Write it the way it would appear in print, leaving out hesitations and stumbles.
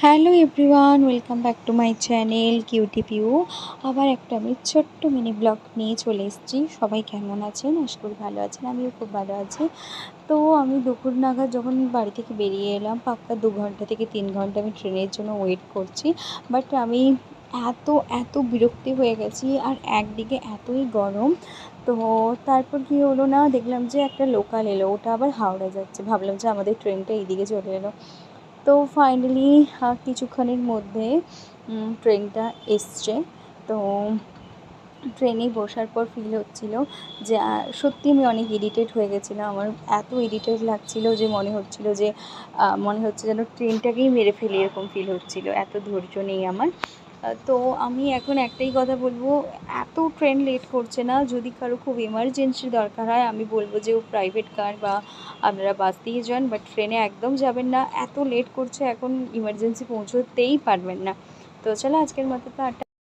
Hello everyone, welcome back to my channel cutie Piu. আবার একটা আমি ছোট্ট মিনি ব্লগ নিয়ে চলে এসেছি। সবাই কেমন আছেন? আশা করি ভালো আছেন, আমিও খুব ভালো আছি। তো আমি দুপুর নাগাদ যখন বাড়ি থেকে বেরিয়ে এলাম, পাক্কা 2 ঘন্টা থেকে 3 ঘন্টা আমি ট্রেনের জন্য ওয়েট করছি। বাট আমি এত এত বিরক্তি হয়ে গেছি, আর একদিকে এতই গরম। তো তারপর কী হলো না, দেখলাম যে একটা লোকাল এলো, ওটা আবার হাওড়া যাচ্ছে। ভাবলাম যে আমাদের ট্রেনটা এইদিকে চলে এলো। তো ফাইনালি কিছুক্ষণের মধ্যে ট্রেনটা এসছে। তো ট্রেনে বসার পর ফিল হচ্ছিল যে সত্যি আমি অনেক ইরিটেট হয়ে গেছিলাম। আমার এত ইরিটেট লাগছিল যে মনে হচ্ছে যেন ট্রেনটাকেই মেরে ফেলি, এরকম ফিল হচ্ছিল। এত ধৈর্য নেই আমার। তো আমি এখন একটাই কথা বলবো, এত ট্রেন লেট করছে না। যদি কারো খুব এমার্জেন্সি দরকার হয়, আমি বলবো যে ও প্রাইভেট কার বা আপনারা বাস দিয়ে যান, বাট ট্রেনে একদম যাবেন না। এত লেট করছে, এখন ইমার্জেন্সি পৌঁছতেই পারবেন না। তো চলো, আজকের মতো তো